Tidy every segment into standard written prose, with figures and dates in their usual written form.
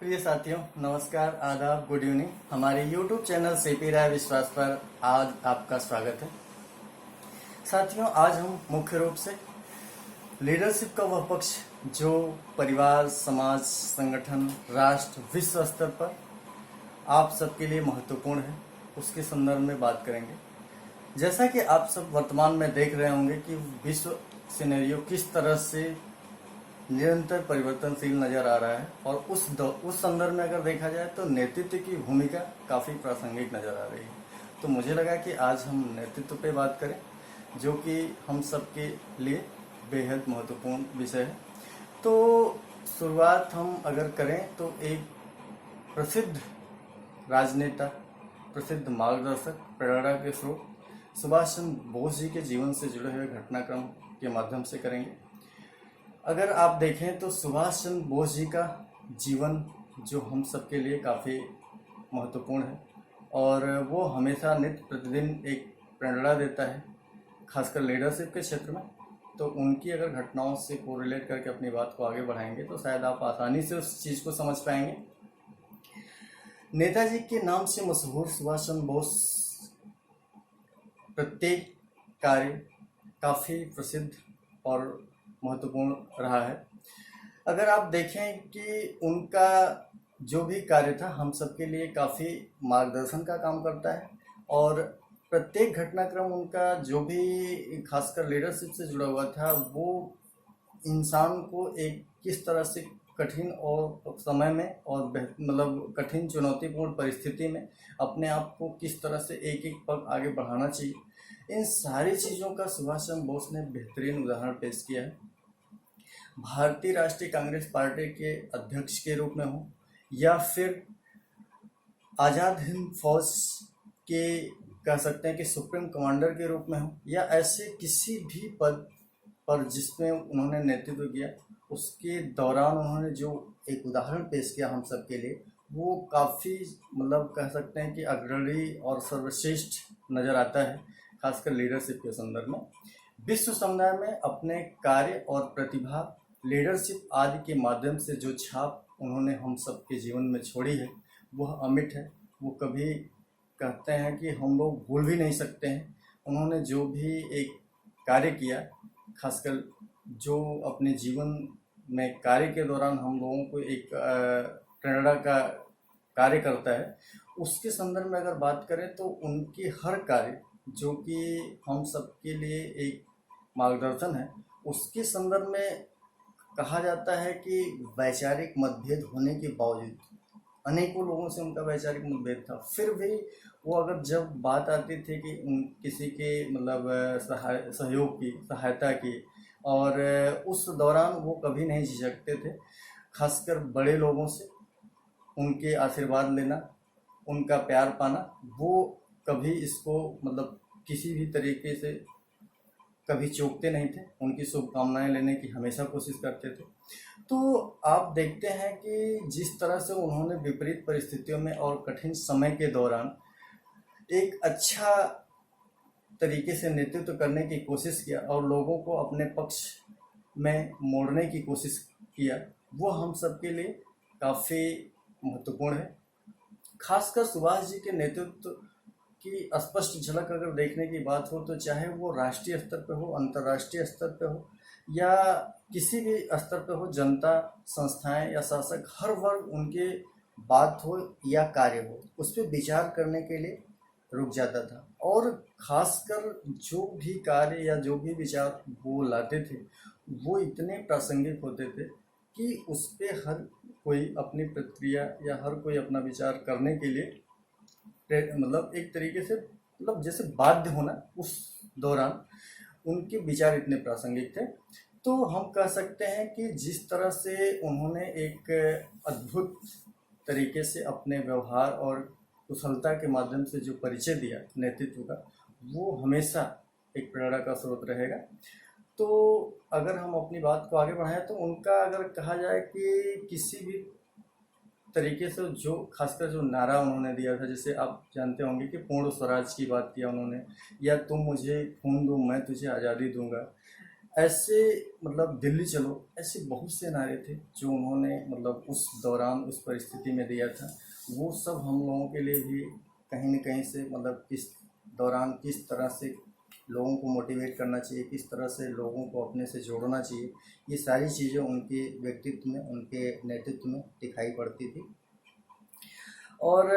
प्रिय साथियों, नमस्कार, आदाब, गुड इवनिंग। हमारे YouTube चैनल सीपी राय विश्वास पर आज आपका स्वागत है। साथियों, आज हम मुख्य रूप से लीडरशिप का वह पक्ष जो परिवार, समाज, संगठन, राष्ट्र, विश्व स्तर पर आप सबके लिए महत्वपूर्ण है, उसके संदर्भ में बात करेंगे। जैसा कि आप सब वर्तमान में देख रहे होंगे कि विश्व सिनेरियो किस तरह से निरंतर परिवर्तनशील नजर आ रहा है और उस संदर्भ में अगर देखा जाए तो नेतृत्व की भूमिका काफ़ी प्रासंगिक नजर आ रही है। तो मुझे लगा कि आज हम नेतृत्व पे बात करें, जो कि हम सबके लिए बेहद महत्वपूर्ण विषय है। तो शुरुआत हम अगर करें तो एक प्रसिद्ध राजनेता, प्रसिद्ध मार्गदर्शक, प्रेरणा के स्रोत सुभाष चंद्र बोस जी के जीवन से जुड़े हुए घटनाक्रम के माध्यम से करेंगे। अगर आप देखें तो सुभाष चंद्र बोस जी का जीवन जो हम सबके लिए काफ़ी महत्वपूर्ण है और वो हमेशा नित्य प्रतिदिन एक प्रेरणा देता है, खासकर लीडरशिप के क्षेत्र में। तो उनकी अगर घटनाओं से कोरिलेट करके अपनी बात को आगे बढ़ाएंगे तो शायद आप आसानी से उस चीज़ को समझ पाएंगे। नेताजी के नाम से मशहूर सुभाष चंद्र बोस प्रत्येक कार्य काफ़ी प्रसिद्ध और महत्वपूर्ण रहा है। अगर आप देखें कि उनका जो भी कार्य था हम सबके लिए काफ़ी मार्गदर्शन का काम करता है और प्रत्येक घटनाक्रम उनका जो भी खासकर लीडरशिप से जुड़ा हुआ था वो इंसान को एक किस तरह से कठिन और समय में और मतलब कठिन चुनौतीपूर्ण परिस्थिति में अपने आप को किस तरह से एक एक पग आगे बढ़ाना चाहिए, इन सारी चीज़ों का सुभाष चंद्र बोस ने बेहतरीन उदाहरण पेश किया है। भारतीय राष्ट्रीय कांग्रेस पार्टी के अध्यक्ष के रूप में हो या फिर आज़ाद हिंद फौज के कह सकते हैं कि सुप्रीम कमांडर के रूप में हो या ऐसे किसी भी पद पर जिसमें उन्होंने नेतृत्व किया, उसके दौरान उन्होंने जो एक उदाहरण पेश किया हम सब के लिए, वो काफ़ी मतलब कह सकते हैं कि अग्रणी और सर्वश्रेष्ठ नज़र आता है, खासकर लीडरशिप के संदर्भ में। विश्व समुदाय में अपने कार्य और प्रतिभा, लीडरशिप आदि के माध्यम से जो छाप उन्होंने हम सब के जीवन में छोड़ी है वह अमिट है। वो कभी कहते हैं कि हम लोग भूल भी नहीं सकते हैं। उन्होंने जो भी एक कार्य किया, खासकर जो अपने जीवन में कार्य के दौरान हम लोगों को एक प्रेरणा का कार्य करता है, उसके संदर्भ में अगर बात करें तो उनके हर कार्य जो कि हम सबके लिए एक मार्गदर्शन है, उसके संदर्भ में कहा जाता है कि वैचारिक मतभेद होने के बावजूद अनेकों लोगों से उनका वैचारिक मतभेद था, फिर भी वो अगर जब बात आती थी कि किसी के मतलब सहयोग की, सहायता की, और उस दौरान वो कभी नहीं झिझकते थे। खासकर बड़े लोगों से उनके आशीर्वाद लेना, उनका प्यार पाना, वो कभी इसको मतलब किसी भी तरीके से कभी चूकते नहीं थे। उनकी शुभकामनाएं लेने की हमेशा कोशिश करते थे। तो आप देखते हैं कि जिस तरह से उन्होंने विपरीत परिस्थितियों में और कठिन समय के दौरान एक अच्छा तरीके से नेतृत्व करने की कोशिश किया और लोगों को अपने पक्ष में मोड़ने की कोशिश किया, वो हम सबके लिए काफ़ी महत्वपूर्ण है। खासकर सुभाष जी के नेतृत्व की स्पष्ट झलक अगर देखने की बात हो तो चाहे वो राष्ट्रीय स्तर पे हो, अंतर्राष्ट्रीय स्तर पे हो या किसी भी स्तर पे हो, जनता, संस्थाएं या शासक, हर वर्ग उनके बात हो या कार्य हो उस पर विचार करने के लिए रुक जाता था और खासकर जो भी कार्य या जो भी विचार वो लाते थे वो इतने प्रासंगिक होते थे कि उस पर हर कोई अपनी प्रतिक्रिया या हर कोई अपना विचार करने के लिए मतलब एक तरीके से मतलब जैसे बाध्य होना, उस दौरान उनके विचार इतने प्रासंगिक थे। तो हम कह सकते हैं कि जिस तरह से उन्होंने एक अद्भुत तरीके से अपने व्यवहार और कुशलता के माध्यम से जो परिचय दिया नेतृत्व का, वो हमेशा एक प्रेरणा का स्रोत रहेगा। तो अगर हम अपनी बात को आगे बढ़ाएं तो उनका अगर कहा जाए कि किसी भी तरीके से जो खासकर जो नारा उन्होंने दिया था, जैसे आप जानते होंगे कि पूर्ण स्वराज की बात किया उन्होंने, या तुम मुझे खून दो मैं तुझे आज़ादी दूंगा, ऐसे मतलब दिल्ली चलो, ऐसे बहुत से नारे थे जो उन्होंने मतलब उस दौरान उस परिस्थिति में दिया था। वो सब हम लोगों के लिए भी कहीं न कहीं से मतलब किस दौरान किस तरह से लोगों को मोटिवेट करना चाहिए, किस तरह से लोगों को अपने से जोड़ना चाहिए, ये सारी चीज़ें उनके व्यक्तित्व में, उनके नेतृत्व में दिखाई पड़ती थी। और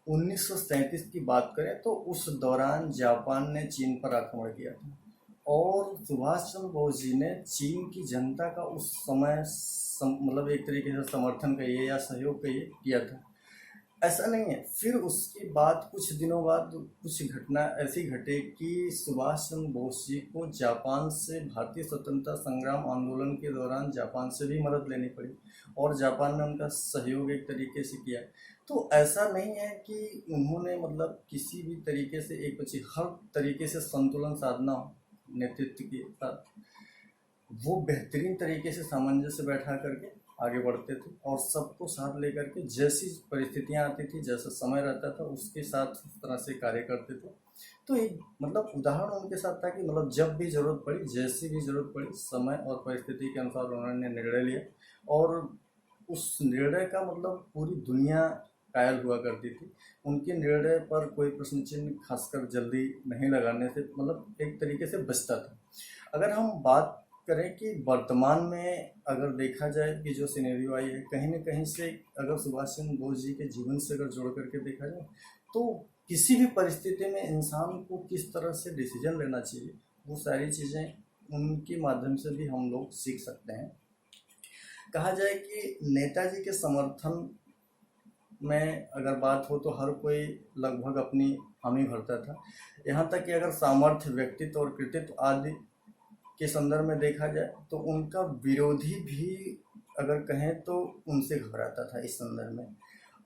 1937 की बात करें तो उस दौरान जापान ने चीन पर आक्रमण किया था और सुभाष चंद्र बोस जी ने चीन की जनता का उस समय मतलब एक तरीके से समर्थन कहिए या सहयोग कहिए किया था। ऐसा नहीं है, फिर उसके बाद कुछ दिनों बाद कुछ घटना ऐसी घटे कि सुभाष चंद्र बोस जी को जापान से भारतीय स्वतंत्रता संग्राम आंदोलन के दौरान जापान से भी मदद लेनी पड़ी और जापान ने उनका सहयोग एक तरीके से किया। तो ऐसा नहीं है कि उन्होंने मतलब किसी भी तरीके से एक बच्चे हर तरीके से संतुलन साधना हो नेतृत्व के साथ, वो बेहतरीन तरीके से सामंजस्य बैठा करके आगे बढ़ते थे और सबको साथ लेकर के जैसी परिस्थितियां आती थी, जैसा समय रहता था उसके साथ उस तरह से कार्य करते थे। तो एक मतलब उदाहरण उनके साथ था कि मतलब जब भी ज़रूरत पड़ी, जैसी भी ज़रूरत पड़ी, समय और परिस्थिति के अनुसार उन्होंने निर्णय लिया और उस निर्णय का मतलब पूरी दुनिया कायल हुआ करती थी। उनके निर्णय पर कोई प्रश्न चिन्ह खासकर जल्दी नहीं लगाने से मतलब एक तरीके से बचता था। अगर हम बात करें कि वर्तमान में अगर देखा जाए कि जो सिनेरियो आई है, कहीं न कहीं से अगर सुभाष चंद्र बोस जी के जीवन से अगर जोड़ करके देखा जाए तो किसी भी परिस्थिति में इंसान को किस तरह से डिसीजन लेना चाहिए, वो सारी चीज़ें उनके माध्यम से भी हम लोग सीख सकते हैं। कहा जाए कि नेताजी के समर्थन में अगर बात हो तो हर कोई लगभग अपनी हामी भरता था। यहाँ तक कि अगर सामर्थ्य, व्यक्तित्व और कृतित्व आदि के संदर्भ में देखा जाए तो उनका विरोधी भी अगर कहें तो उनसे घबराता था इस संदर्भ में।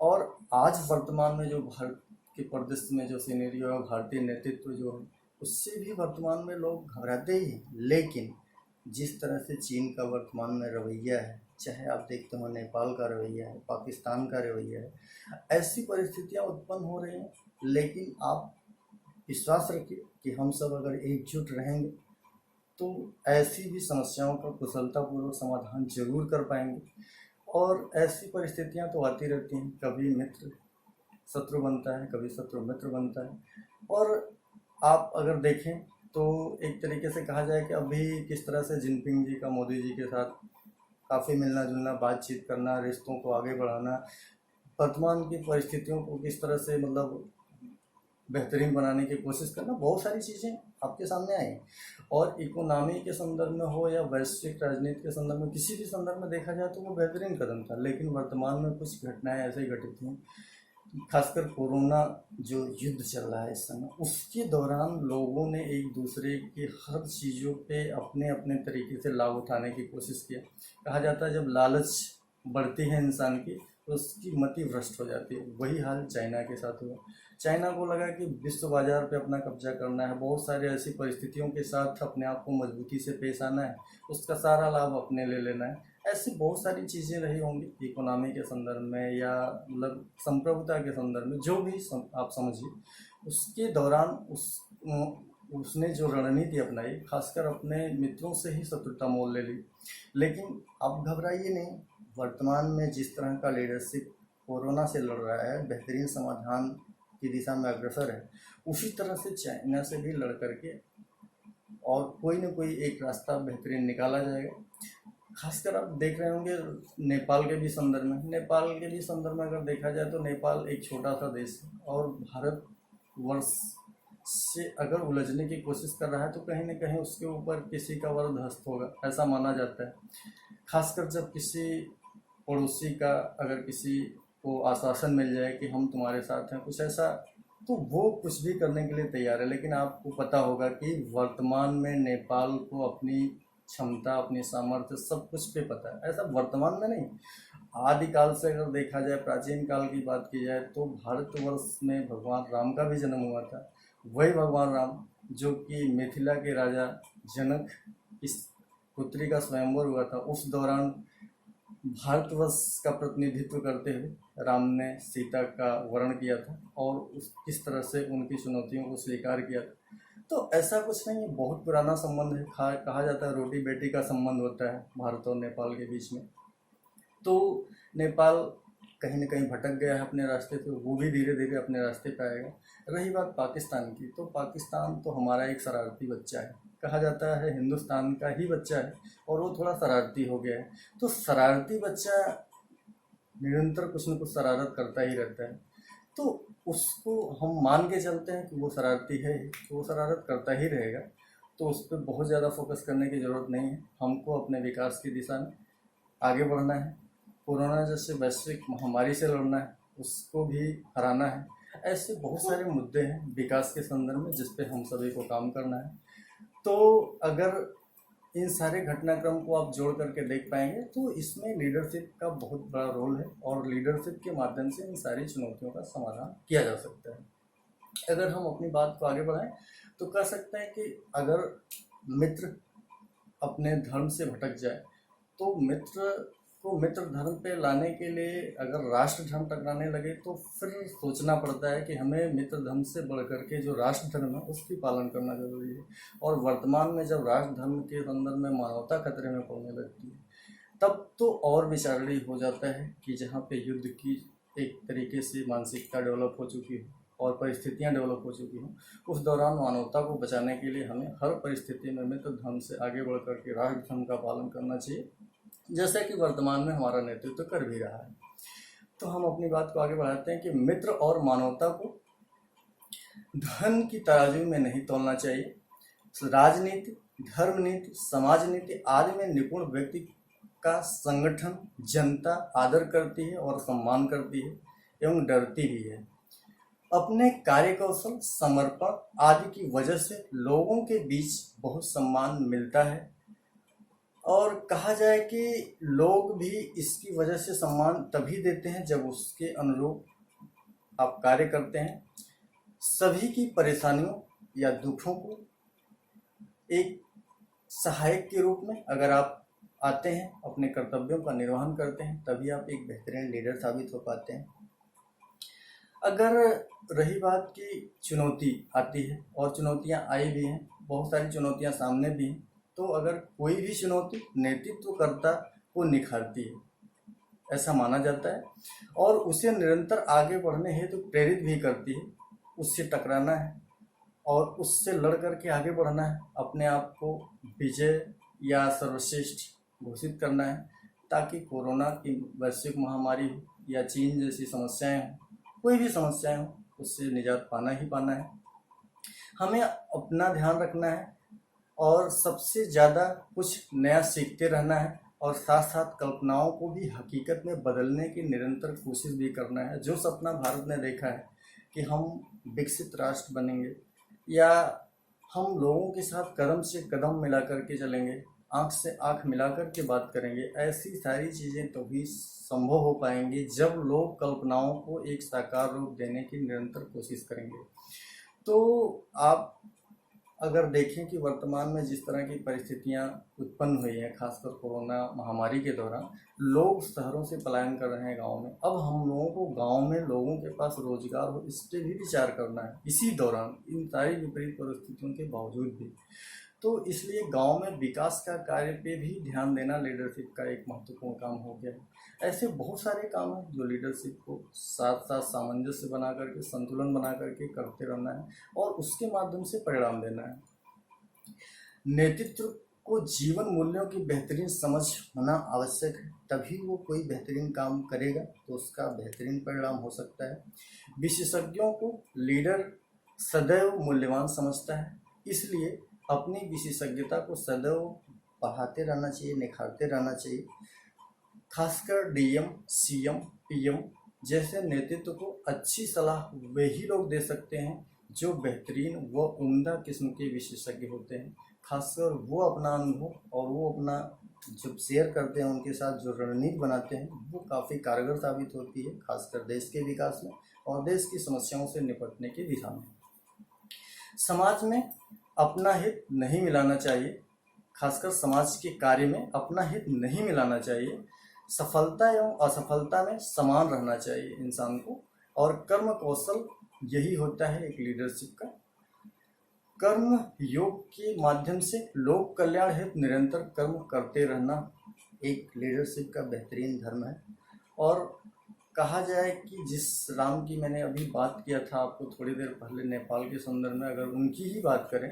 और आज वर्तमान में जो भारत के परिदृश्य में जो सिनेरियो है, भारतीय नेतृत्व जो है, उससे भी वर्तमान में लोग घबराते ही हैं। लेकिन जिस तरह से चीन का वर्तमान में रवैया है, चाहे आप देखते हो नेपाल का रवैया है, पाकिस्तान का रवैया है, ऐसी परिस्थितियां उत्पन्न हो रही हैं। लेकिन आप विश्वास रखिए कि हम सब अगर एकजुट रहेंगे तो ऐसी भी समस्याओं का कुशलतापूर्वक समाधान जरूर कर पाएंगे। और ऐसी परिस्थितियां तो आती रहती हैं, कभी मित्र शत्रु बनता है, कभी शत्रु मित्र बनता है। और आप अगर देखें तो एक तरीके से कहा जाए कि अभी किस तरह से जिनपिंग जी का मोदी जी के साथ काफ़ी मिलना जुलना, बातचीत करना, रिश्तों को आगे बढ़ाना, वर्तमान की परिस्थितियों को किस तरह से मतलब बेहतरीन बनाने की कोशिश करना, बहुत सारी चीज़ें आपके सामने आई। और इकोनॉमी के संदर्भ में हो या वैश्विक राजनीति के संदर्भ में, किसी भी संदर्भ में देखा जाए तो वो बेहतरीन कदम था। लेकिन वर्तमान में कुछ घटनाएं ऐसे घटित हुई, खासकर कोरोना जो युद्ध चल रहा है इस समय, उसके दौरान लोगों ने एक दूसरे के हर चीज़ों पे अपने अपने तरीके से लाभ उठाने की कोशिश किया। कहा जाता है जब लालच बढ़ती है इंसान की तो उसकी मति भ्रष्ट हो जाती है। वही हाल चाइना के साथ हुआ। चाइना को लगा कि विश्व बाजार पे अपना कब्जा करना है, बहुत सारी ऐसी परिस्थितियों के साथ अपने आप को मजबूती से पेश आना है, उसका सारा लाभ अपने ले लेना है। ऐसी बहुत सारी चीज़ें रही होंगी इकोनॉमी के संदर्भ में या मतलब संप्रभुता के संदर्भ में, जो भी आप समझिए। उसके दौरान उसने जो रणनीति अपनाई, खासकर अपने मित्रों से ही शत्रुता मोल ले ली। लेकिन अब घबराइए नहीं, वर्तमान में जिस तरह का लीडरशिप कोरोना से लड़ रहा है, बेहतरीन समाधान की दिशा में अग्रसर है, उसी तरह से चाइना से भी लड़ करके और कोई न कोई एक रास्ता बेहतरीन निकाला जाएगा। खासकर आप देख रहे होंगे नेपाल के भी संदर्भ में, नेपाल के भी संदर्भ में अगर देखा जाए तो नेपाल एक छोटा सा देश है और भारत वर्ष से अगर उलझने की कोशिश कर रहा है तो कहीं न कहीं उसके ऊपर किसी का वरद हस्त होगा, ऐसा माना जाता है। खासकर जब किसी पड़ोसी का अगर किसी को आश्वासन मिल जाए कि हम तुम्हारे साथ हैं, कुछ ऐसा, तो वो कुछ भी करने के लिए तैयार है। लेकिन आपको पता होगा कि वर्तमान में नेपाल को अपनी क्षमता, अपनी सामर्थ्य सब कुछ पे पता है। ऐसा वर्तमान में नहीं, आदिकाल से अगर देखा जाए, प्राचीन काल की बात की जाए तो भारतवर्ष में भगवान राम का भी जन्म हुआ था। वही भगवान राम जो कि मिथिला के राजा जनक की पुत्री का स्वयंवर हुआ था, उस दौरान भारतवर्ष का प्रतिनिधित्व करते हुए राम ने सीता का वरण किया था और किस तरह से उनकी चुनौतियों को स्वीकार किया था। तो ऐसा कुछ नहीं है, बहुत पुराना संबंध है। कहा जाता है रोटी बेटी का संबंध होता है भारत और नेपाल के बीच में। तो नेपाल कहीं ना कहीं भटक गया है अपने रास्ते पे, वो भी धीरे धीरे अपने रास्ते पे आएगा। रही बात पाकिस्तान की, तो पाकिस्तान तो हमारा एक शरारती बच्चा है, कहा जाता है हिंदुस्तान का ही बच्चा है, और वो थोड़ा शरारती हो गया है। तो शरारती बच्चा निरंतर कुछ न कुछ शरारत करता ही रहता है, तो उसको हम मान के चलते हैं कि वो शरारती है, तो वो शरारत करता ही रहेगा। तो उस पर बहुत ज़्यादा फोकस करने की ज़रूरत नहीं है। हमको अपने विकास की दिशा में आगे बढ़ना है। कोरोना जैसे वैश्विक महामारी से लड़ना है, उसको भी हराना है। ऐसे बहुत सारे मुद्दे हैं विकास के संदर्भ में जिस पे हम सभी को काम करना है। तो अगर इन सारे घटनाक्रम को आप जोड़ करके देख पाएंगे तो इसमें लीडरशिप का बहुत बड़ा रोल है, और लीडरशिप के माध्यम से इन सारी चुनौतियों का समाधान किया जा सकता है। अगर हम अपनी बात को आगे बढ़ाएं तो कह सकते हैं कि अगर मित्र अपने धर्म से भटक जाए तो मित्र को मित्र धर्म पे लाने के लिए अगर राष्ट्र धर्म टकराने लगे तो फिर सोचना पड़ता है कि हमें मित्र धर्म से बढ़ करके जो राष्ट्र धर्म है उसकी पालन करना जरूरी है। और वर्तमान में जब राष्ट्र धर्म के संदर्भ में मानवता खतरे में पड़ने लगती है तब तो और विचारणी हो जाता है कि जहाँ पे युद्ध की एक तरीके से मानसिकता डेवलप हो चुकी हो और परिस्थितियाँ डेवलप हो चुकी हों, उस दौरान मानवता को बचाने के लिए हमें हर परिस्थिति में मित्र धर्म से आगे बढ़ करके राष्ट्र धर्म का पालन करना चाहिए, जैसा कि वर्तमान में हमारा नेतृत्व कर भी रहा है। तो हम अपनी बात को आगे बढ़ाते हैं कि मित्र और मानवता को धन की तराजू में नहीं तोलना चाहिए। राजनीति, धर्म नीति, समाज नीति आदि में निपुण व्यक्ति का संगठन जनता आदर करती है और सम्मान करती है एवं डरती भी है। अपने कार्य कौशल, समर्पण आदि की वजह से लोगों के बीच बहुत सम्मान मिलता है, और कहा जाए कि लोग भी इसकी वजह से सम्मान तभी देते हैं जब उसके अनुरूप आप कार्य करते हैं। सभी की परेशानियों या दुखों को एक सहायक के रूप में अगर आप आते हैं, अपने कर्तव्यों का निर्वहन करते हैं, तभी आप एक बेहतरीन लीडर साबित हो पाते हैं। अगर रही बात की चुनौती आती है, और चुनौतियां आई भी हैं, बहुत सारी चुनौतियां सामने भी हैं, तो अगर कोई भी चुनौती नेतृत्वकर्ता को निखारती है ऐसा माना जाता है, और उसे निरंतर आगे बढ़ने हेतु तो प्रेरित भी करती है। उससे टकराना है और उससे लड़ करके आगे बढ़ना है, अपने आप को विजय या सर्वश्रेष्ठ घोषित करना है, ताकि कोरोना की वैश्विक महामारी हो या चीन जैसी समस्याएं हों, कोई भी समस्याएं हों, उससे निजात पाना ही पाना है। हमें अपना ध्यान रखना है और सबसे ज़्यादा कुछ नया सीखते रहना है, और साथ साथ कल्पनाओं को भी हकीकत में बदलने की निरंतर कोशिश भी करना है। जो सपना भारत ने देखा है कि हम विकसित राष्ट्र बनेंगे, या हम लोगों के साथ कदम से कदम मिला करके चलेंगे, आँख से आँख मिला करके बात करेंगे, ऐसी सारी चीज़ें तभी संभव हो पाएंगी जब लोग कल्पनाओं को एक साकार रूप देने की निरंतर कोशिश करेंगे। तो आप अगर देखें कि वर्तमान में जिस तरह की परिस्थितियां उत्पन्न हुई हैं, खासकर कोरोना महामारी के दौरान, लोग शहरों से पलायन कर रहे हैं गाँव में। अब हम लोगों को गाँव में लोगों के पास रोजगार हो, इस पर भी विचार करना है इसी दौरान, इन सारी विपरीत परिस्थितियों के बावजूद भी। तो इसलिए गांव में विकास का कार्य पे भी ध्यान देना लीडरशिप का एक महत्वपूर्ण काम हो गया है। ऐसे बहुत सारे काम हैं जो लीडरशिप को साथ साथ सामंजस्य बना करके, संतुलन बना करके करते रहना है, और उसके माध्यम से परिणाम देना है। नेतृत्व को जीवन मूल्यों की बेहतरीन समझ होना आवश्यक है, तभी वो कोई बेहतरीन काम करेगा तो उसका बेहतरीन परिणाम हो सकता है। विशेषज्ञों को लीडर सदैव मूल्यवान समझता है, इसलिए अपनी विशेषज्ञता को सदैव बढ़ाते रहना चाहिए, निखारते रहना चाहिए। खासकर डीएम, सीएम, पीएम जैसे नेतृत्व को अच्छी सलाह वही लोग दे सकते हैं जो बेहतरीन व उम्दा किस्म के विशेषज्ञ होते हैं। खासकर वो अपना अनुभव और वो अपना जब शेयर करते हैं, उनके साथ जो रणनीति बनाते हैं, वो काफ़ी कारगर साबित होती है, खासकर देश के विकास में और देश की समस्याओं से निपटने की दिशा में। समाज में अपना हित नहीं मिलाना चाहिए, खासकर समाज के कार्य में अपना हित नहीं मिलाना चाहिए। सफलता एवं असफलता में समान रहना चाहिए इंसान को, और कर्म कौशल यही होता है एक लीडरशिप का। कर्म योग के माध्यम से लोक कल्याण हेतु निरंतर कर्म करते रहना एक लीडरशिप का बेहतरीन धर्म है। और कहा जाए कि जिस राम की मैंने अभी बात किया था आपको थोड़ी देर पहले नेपाल के संदर्भ में, अगर उनकी ही बात करें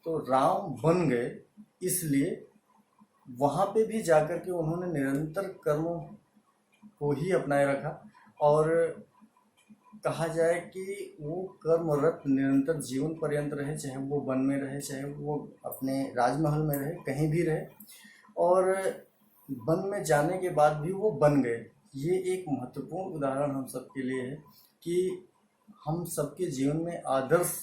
तो राम बन गए इसलिए वहाँ पे भी जाकर के उन्होंने निरंतर कर्मों को ही अपनाए रखा। और कहा जाए कि वो कर्मरत निरंतर जीवन पर्यंत रहे, चाहे वो वन में रहे, चाहे वो अपने राजमहल में रहे, कहीं भी रहे। और वन में जाने के बाद भी वो बन गए। ये एक महत्वपूर्ण उदाहरण हम सबके लिए है कि हम सबके जीवन में आदर्श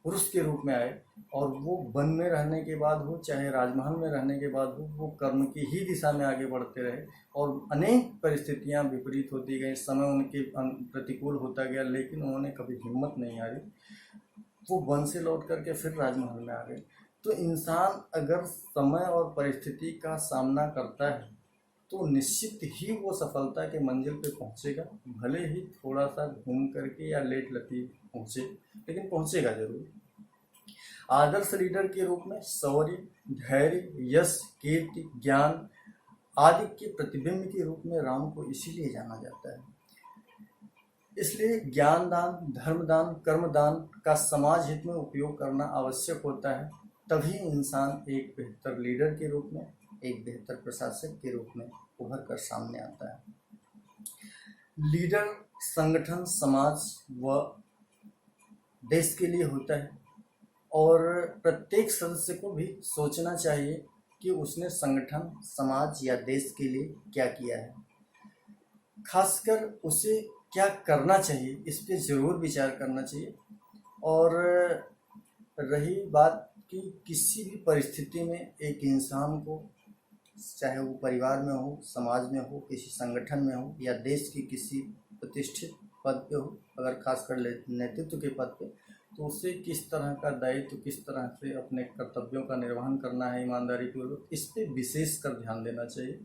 पुरुष के रूप में आए, और वो वन में रहने के बाद हो चाहे राजमहल में रहने के बाद हो, वो कर्म की ही दिशा में आगे बढ़ते रहे। और अनेक परिस्थितियां विपरीत होती गई, समय उनके प्रतिकूल होता गया, लेकिन उन्होंने कभी हिम्मत नहीं हारी, वो वन से लौट करके फिर राजमहल में आ गए। तो इंसान अगर समय और परिस्थिति का सामना करता है तो निश्चित ही वो सफलता के मंजिल पे पहुंचेगा, भले ही थोड़ा सा घूम करके या लेट लतीफ पहुंचे, लेकिन पहुंचेगा जरूर। आदर्श लीडर के रूप में शौर्य, धैर्य, यश, कीर्ति, ज्ञान आदि के प्रतिबिंब के रूप में राम को इसीलिए जाना जाता है। इसलिए ज्ञान दान, धर्म दान, कर्म दान का समाज हित में उपयोग करना आवश्यक होता है। तभी इंसान एक बेहतर लीडर के रूप में, एक बेहतर प्रशासक के रूप में उभर कर सामने आता है। लीडर संगठन, समाज व देश के लिए होता है, और प्रत्येक सदस्य को भी सोचना चाहिए कि उसने संगठन, समाज या देश के लिए क्या किया है। खासकर उसे क्या करना चाहिए इस पे ज़रूर विचार करना चाहिए। और रही बात कि किसी भी परिस्थिति में एक इंसान को, चाहे वो परिवार में हो, समाज में हो, किसी संगठन में हो, या देश की किसी प्रतिष्ठित पद पे हो, अगर खासकर नेतृत्व के पद पे, तो उसे किस तरह का दायित्व, किस तरह से अपने कर्तव्यों का निर्वहन करना है ईमानदारी पूर्वक, इस पे विशेष कर ध्यान देना चाहिए।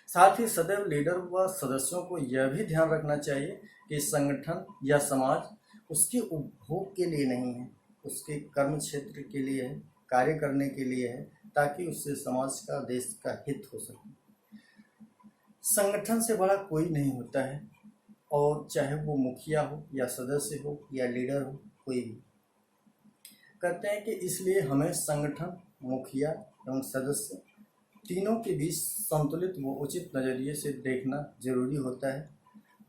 साथ ही सदैव लीडर व सदस्यों को यह भी ध्यान रखना चाहिए कि संगठन या समाज उसके उपभोग के लिए नहीं है, उसके कर्म क्षेत्र के लिए है, कार्य करने के लिए है, ताकि उससे समाज का, देश का हित हो सके। संगठन से बड़ा कोई नहीं होता है, और चाहे वो मुखिया हो या सदस्य हो या लीडर हो, कोई भी। कहते हैं कि इसलिए हमें संगठन, मुखिया एवं सदस्य तीनों के बीच संतुलित व उचित नज़रिए से देखना जरूरी होता है।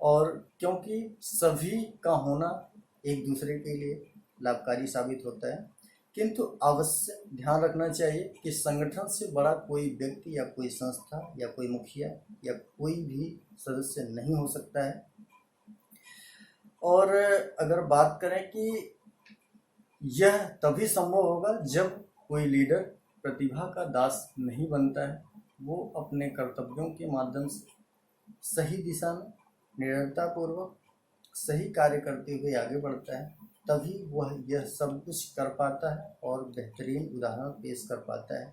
और क्योंकि सभी का होना एक दूसरे के लिए लाभकारी साबित होता है, किंतु अवश्य ध्यान रखना चाहिए कि संगठन से बड़ा कोई व्यक्ति या कोई संस्था या कोई मुखिया या कोई भी सदस्य नहीं हो सकता है। और अगर बात करें कि यह तभी संभव होगा जब कोई लीडर प्रतिभा का दास नहीं बनता है, वो अपने कर्तव्यों के माध्यम से सही दिशा में निरंतरतापूर्वक सही कार्य करते हुए आगे बढ़ता है, तभी वह यह सब कुछ कर पाता है और बेहतरीन उदाहरण पेश कर पाता है।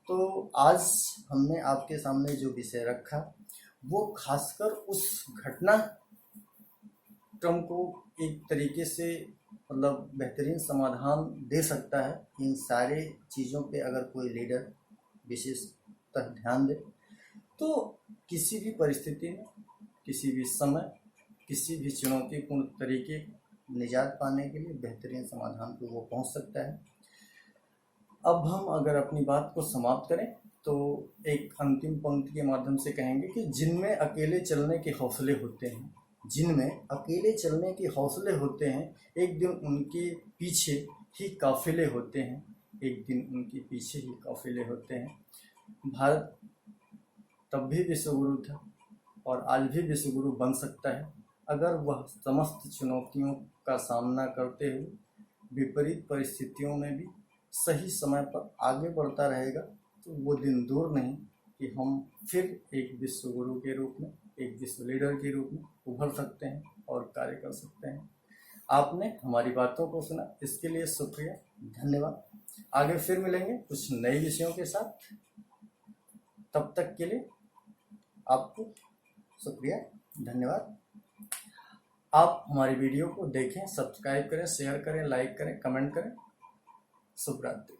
तो आज हमने आपके सामने जो विषय रखा वो खासकर उस घटना क्रम को एक तरीके से मतलब बेहतरीन समाधान दे सकता है। इन सारे चीज़ों पे अगर कोई लीडर विशेषतः ध्यान दे तो किसी भी परिस्थिति में, किसी भी समय, किसी भी चुनौतीपूर्ण तरीके निजात पाने के लिए बेहतरीन समाधान पे वो पहुंच सकता है। अब हम अगर अपनी बात को समाप्त करें तो एक अंतिम पंक्ति के माध्यम से कहेंगे कि जिनमें अकेले चलने के हौसले होते हैं, जिनमें अकेले चलने के हौसले होते हैं, एक दिन उनके पीछे ही काफिले होते हैं, एक दिन उनके पीछे ही काफिले होते हैं। भारत तब भी विश्वगुरु था और आज भी विश्वगुरु बन सकता है अगर वह समस्त चुनौतियों का सामना करते हुए विपरीत परिस्थितियों में भी सही समय पर आगे बढ़ता रहेगा। तो वो दिन दूर नहीं कि हम फिर एक विश्वगुरु के रूप में, एक विश्व लीडर के रूप में उभर सकते हैं और कार्य कर सकते हैं। आपने हमारी बातों को सुना, इसके लिए शुक्रिया, धन्यवाद। आगे फिर मिलेंगे कुछ नए विषयों के साथ, तब तक के लिए आपको शुक्रिया, धन्यवाद। आप हमारी वीडियो को देखें, सब्सक्राइब करें, शेयर करें, लाइक करें, कमेंट करें। शुभ रात्रि।